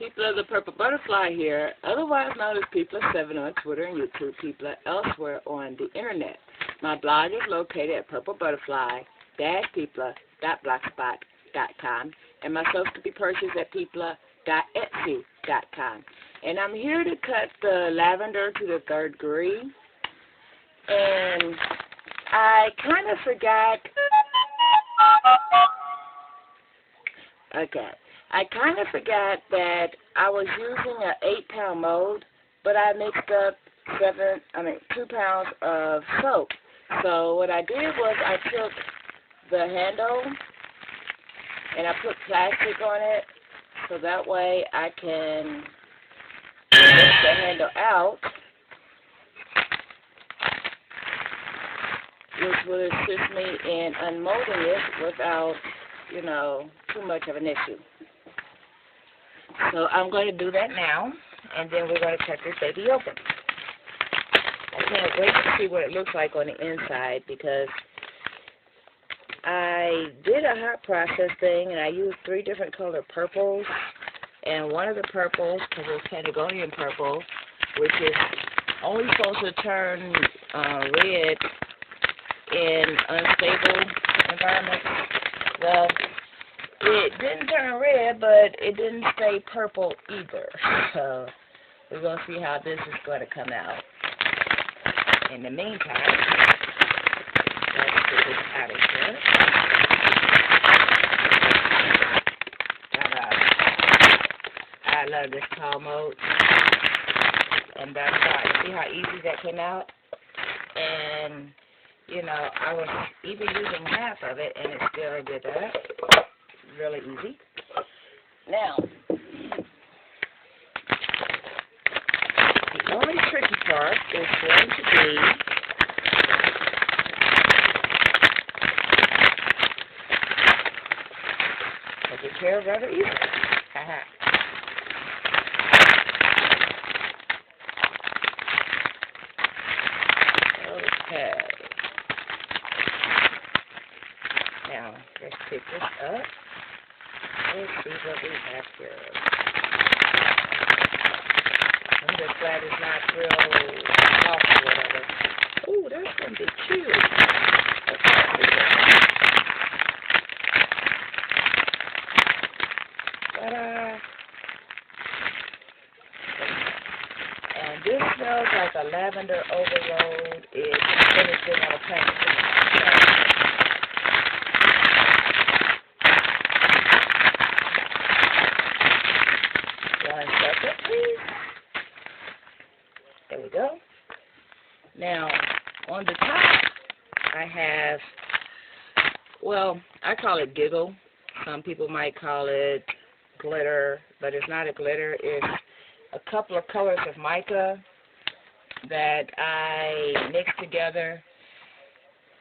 People of the Purple Butterfly here, otherwise known as People7 on Twitter and YouTube, People elsewhere on the internet. My blog is located at purplebutterfly-people.blogspot.com, and my soap can be purchased at people.etsy.com. And I'm here to cut the lavender to the 3rd degree, and I kind of forgot. Okay. I kind of forgot that I was using an 8-pound mold, but I mixed up 2 pounds of soap. So what I did was I took the handle and I put plastic on it, so that way I can take the handle out, which will assist me in unmolding it without, too much of an issue. So I'm going to do that now, and then we're going to cut this baby open. I can't wait to see what it looks like on the inside, because I did a hot process thing, and I used 3 different colored purples, and one of the purples, because it was Patagonian purple, which is only supposed to turn red in unstable environments. Well, it didn't turn red, but it didn't stay purple either. So we're going to see how this is going to come out. In the meantime, let's get this out of here. I love this tall mode. And that's right. See how easy that came out? And, I was even using half of it, and it still did that. Really easy. Now, the only tricky part is going to be taking care of rather easily. Okay. Now, let's pick this up. Let's see what we have here. I'm just glad it's not real soft or whatever. Ooh, that's going to be cute. Ta-da! And this smells like a lavender overload. It's finishing on a package. There we go. Now, on the top, I have, I call it giggle. Some people might call it glitter, but it's not a glitter. It's a couple of colors of mica that I mixed together.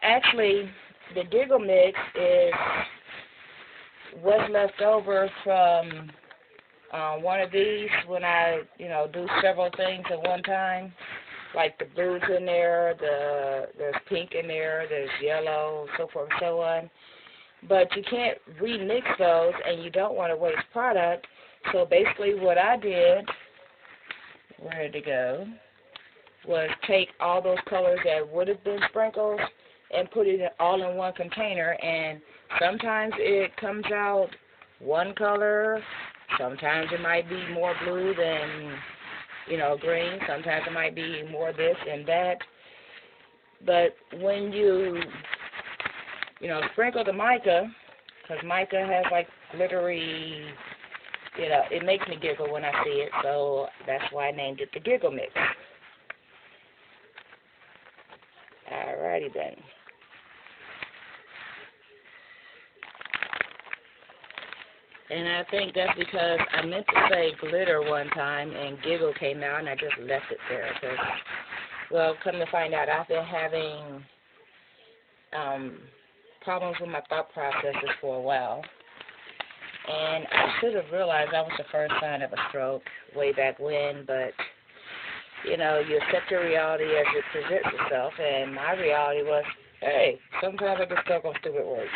Actually, the giggle mix is what's left over from one of these when I, do several things at one time. Like the blues in there, there's pink in there, there's yellow, so forth and so on. But you can't remix those, and you don't want to waste product. So basically what I did, where did it go, was take all those colors that would have been sprinkles and put it all in one container. And sometimes it comes out one color. Sometimes it might be more blue than, green. Sometimes it might be more this and that. But when you, sprinkle the mica, because mica has like glittery, it makes me giggle when I see it. So that's why I named it the Giggle Mix. Alrighty then. And I think that's because I meant to say glitter one time, and giggle came out, and I just left it there. Because, come to find out, I've been having problems with my thought processes for a while. And I should have realized that was the first sign of a stroke way back when, but, you accept your reality as it presents itself, and my reality was, hey, sometimes I get stuck on stupid words.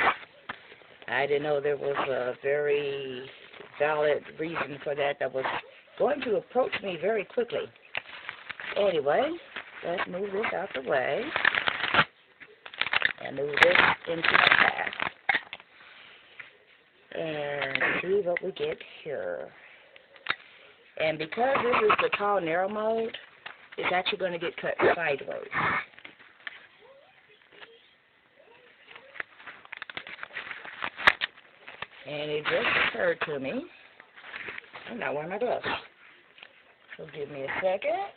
I didn't know there was a very valid reason for that that was going to approach me very quickly. Anyway, let's move this out the way and move this into the path and see what we get here. And because this is the tall narrow mode, it's actually going to get cut sideways. And it just occurred to me, I'm not wearing my gloves. So give me a second.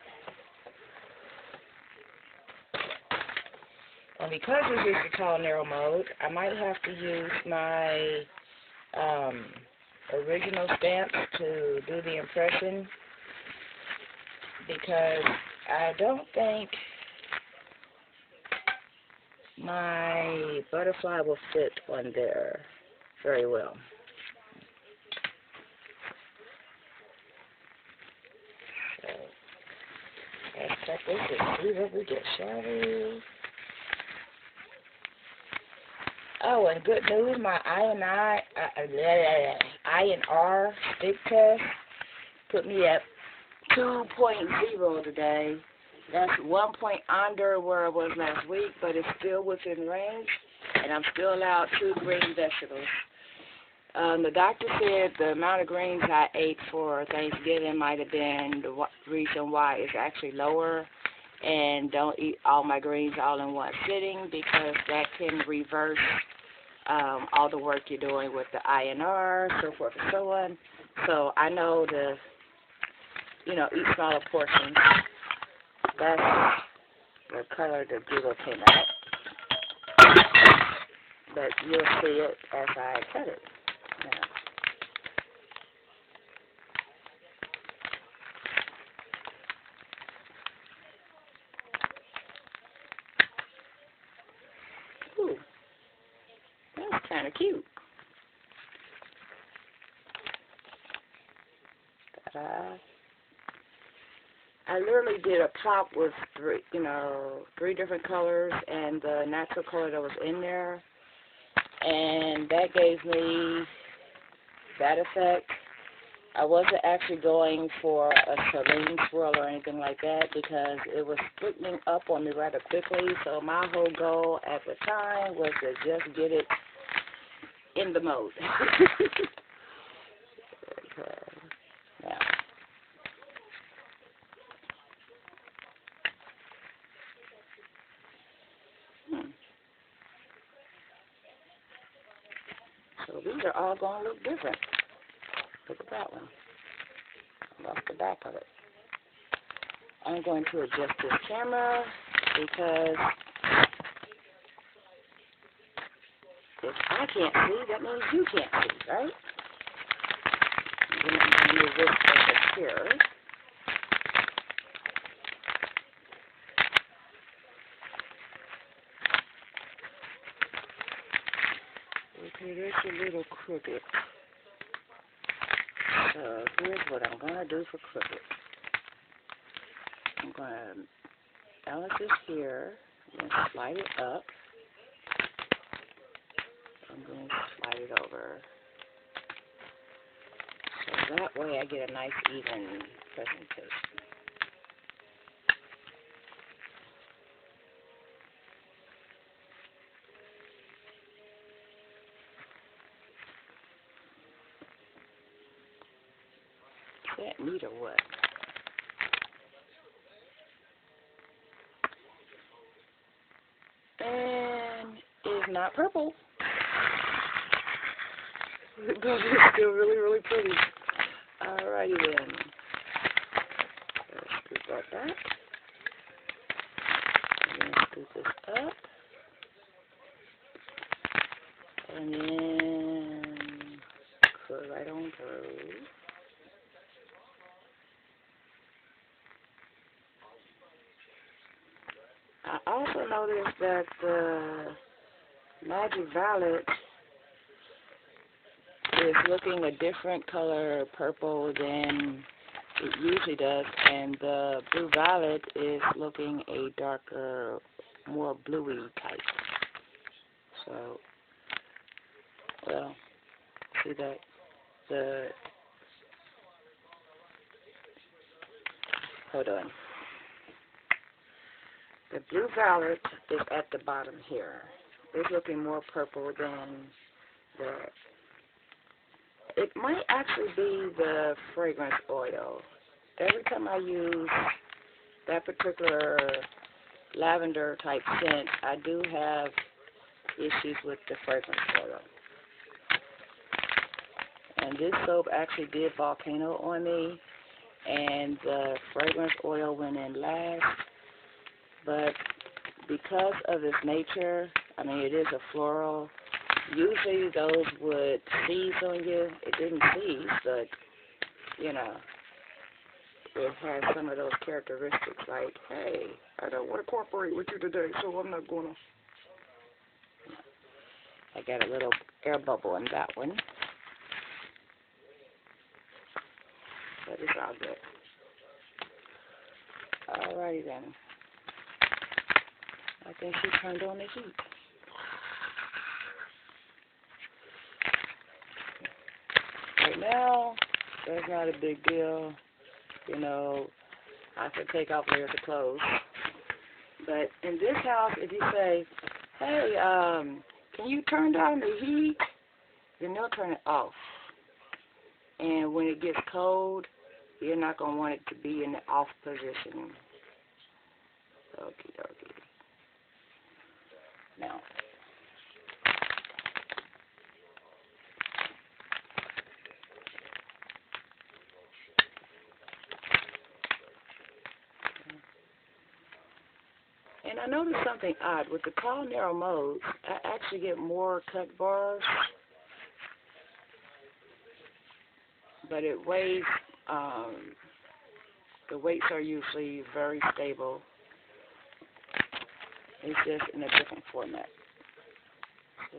And because this is the tall narrow mode, I might have to use my original stamp to do the impression, because I don't think my butterfly will fit on there very well. So let's check this and see what we get, shall we? Oh, and good news, my I&R stick test put me at 2.0 today. That's 1 point under where I was last week, but it's still within range, and I'm still allowed 2 green vegetables. The doctor said the amount of greens I ate for Thanksgiving might have been the reason why it's actually lower, and don't eat all my greens all in one sitting, because that can reverse all the work you're doing with the I&R, so forth and so on. So I know to, eat smaller portions. That's the color the jiggle came out. But you'll see it as I cut it. Now. Ooh, that's kind of cute. Ta-da. I literally did a pop with three different colors and the natural color that was in there, and that gave me that effect. I wasn't actually going for a saline swirl or anything like that, because it was splitting up on me rather quickly, so my whole goal at the time was to just get it in the mode. Okay. Now. So these are all going to look different. Look at that one. I lost the back of it. I'm going to adjust this camera, because if I can't see, that means you can't see, right? I'm going to use this over here. Okay, that's a little crooked. So here's what I'm going to do for crooked. I'm going to balance this here and slide it up. I'm going to slide it over. So that way I get a nice even presentation. Is that neat or what? And it's not purple. But it's still really, really pretty. Alrighty then. Let's scoop that back. And then scoop this up. And then curl right on through. I also noticed that the Magic Violet is looking a different color purple than it usually does, and the Blue Violet is looking a darker, more bluey type. So, well, see that the Hold on. The blue violet is at the bottom here. It's looking more purple than the... It might actually be the fragrance oil. Every time I use that particular lavender type scent, I do have issues with the fragrance oil. And this soap actually did volcano on me, and the fragrance oil went in last. But because of its nature, I mean, it is a floral. Usually those would seize on you. It didn't seize, but, you know, it has some of those characteristics like, hey, I don't want to cooperate with you today, so I'm not going to. I got a little air bubble in that one. But it's all good. Alrighty then. I think she turned on the heat. Right now, that's not a big deal. You know, I could take off layers of clothes. But in this house, if you say, hey, can you turn down the heat? Then they'll turn it off. And when it gets cold, you're not going to want it to be in the off position. Okie dokie. Now, and I noticed something odd. With the tall, narrow modes, I actually get more cut bars, but it weighs, the weights are usually very stable. It's just in a different format. See?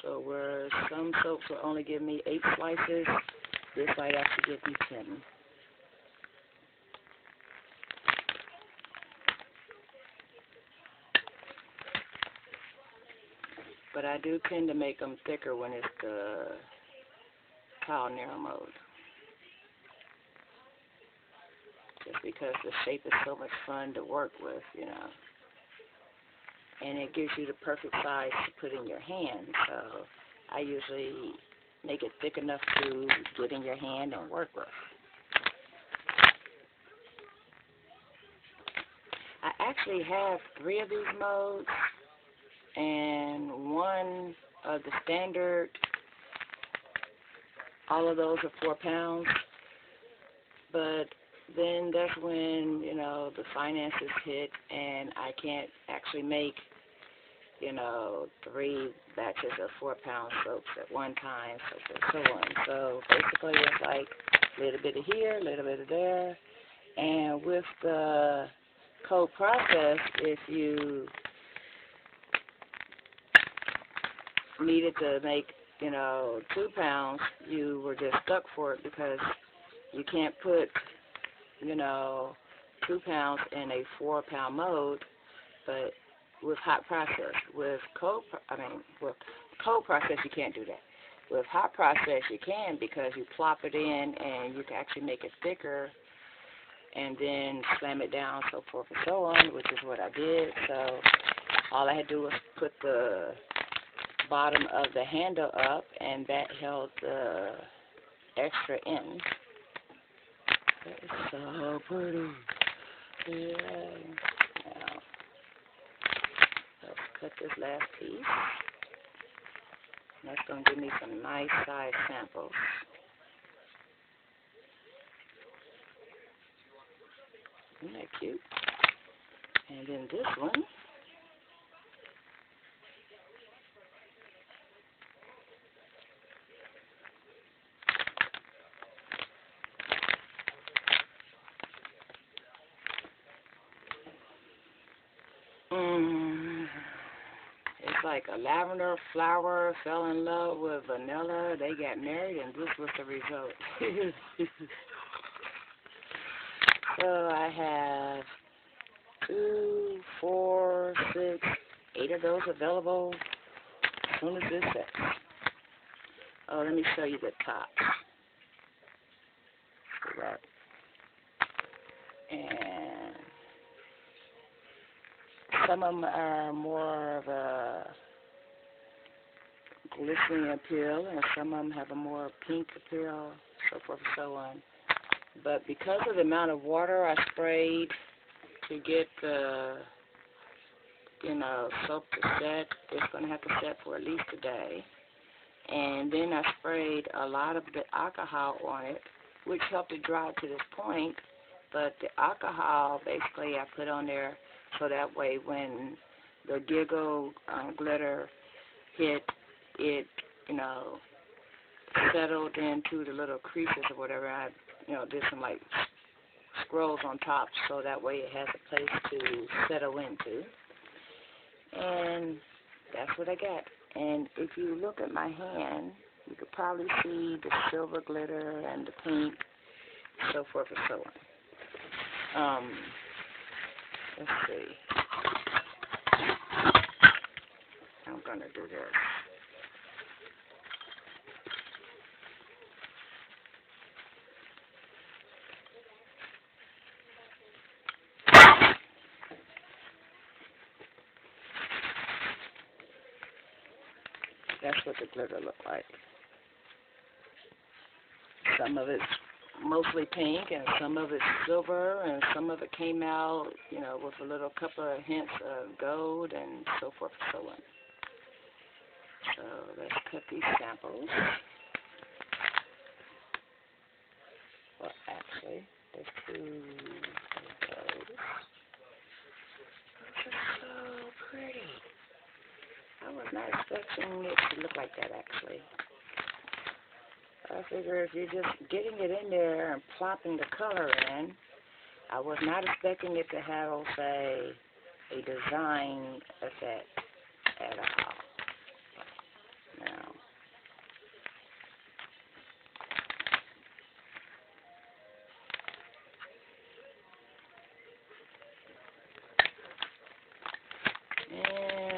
So where some soaps will only give me 8 slices, this might actually give me 10. But I do tend to make them thicker when it's the tall narrow mode. Just because the shape is so much fun to work with, you know. And it gives you the perfect size to put in your hand. So I usually make it thick enough to get in your hand and work with. I actually have 3 of these modes, and one of the standard, all of those are 4 pounds. But then that's when, you know, the finances hit and I can't actually make, you know, 3 batches of 4-pound soaps at one time, so on. So basically it's like a little bit of here, a little bit of there. And with the cold process, if you needed to make, you know, 2 pounds, you were just stuck for it because you can't put, you know, 2 pounds in a 4-pound mode. But with hot process, with cold process, you can't do that. With hot process, you can, because you plop it in and you can actually make it thicker and then slam it down, so forth and so on, which is what I did. So all I had to do was put the bottom of the handle up, and that held the extra in. That is so pretty. Yeah. Now, let's cut this last piece. That's going to give me some nice size samples. Isn't that cute? And then this one. It's like a lavender flower fell in love with vanilla. They got married, and this was the result. So I have 2, 4, 6, 8 of those available as soon as this sets. Oh, let me show you the top. Right. And some of them are more of a glistening appeal, and some of them have a more pink appeal, so forth and so on. But because of the amount of water I sprayed to get the, soap to set, it's going to have to set for at least a day. And then I sprayed a lot of the alcohol on it, which helped it dry to this point. But the alcohol, basically, I put on there so that way when the giggle glitter hit, it, settled into the little creases or whatever. I, did some, like, scrolls on top so that way it has a place to settle into. And that's what I got. And if you look at my hand, you could probably see the silver glitter and the pink, so forth and so on. Let's see. I'm going to do this. That's what the glitter looked like. Some of it's mostly pink, and some of it's silver, and some of it came out, with a little couple of hints of gold, and so forth and so on. So let's cut these samples. Well, actually, there's two of those. This is so pretty. I was not expecting it to look like that, actually. I figure if you're just getting it in there and plopping the color in, I was not expecting it to have, say, a design effect at all. Now,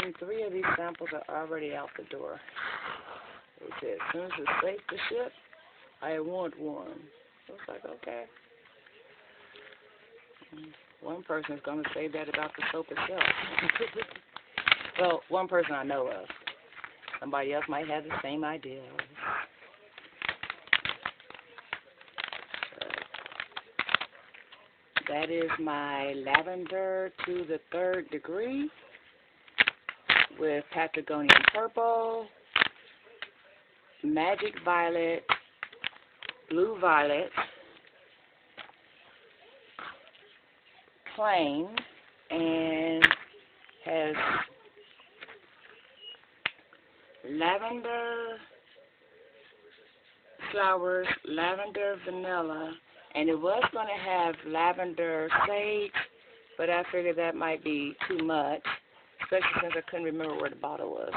and 3 of these samples are already out the door. They said, as soon as it's safe to ship, I want one. I was like, okay. One person is going to say that about the soap itself. Well, one person I know of. Somebody else might have the same idea. That is my lavender to the 3rd degree with Patagonian purple, magic violet, blue violet, plain, and has lavender flowers, lavender vanilla, and it was going to have lavender sage, but I figured that might be too much, especially since I couldn't remember where the bottle was.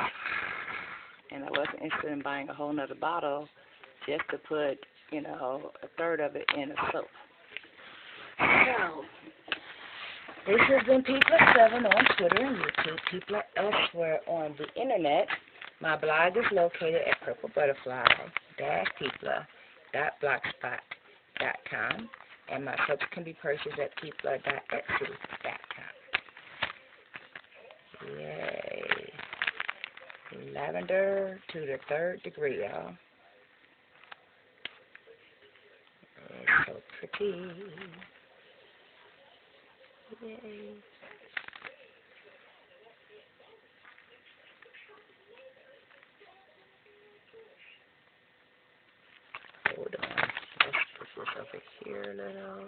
And I wasn't interested in buying a whole nother bottle just to put, a third of it in a soap. So, this has been People7 on Twitter and YouTube, People elsewhere on the internet. My blog is located at purplebutterfly-people.blogspot.com, and my soaps can be purchased at people.etsy.com. Yay. Lavender to the 3rd degree, y'all. It's so pretty. Yay. Hold on. Let's put this over here a little.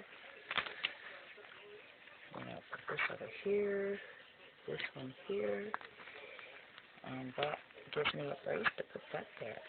And I'll put this over here. This one here. And that gives me a place to put that there.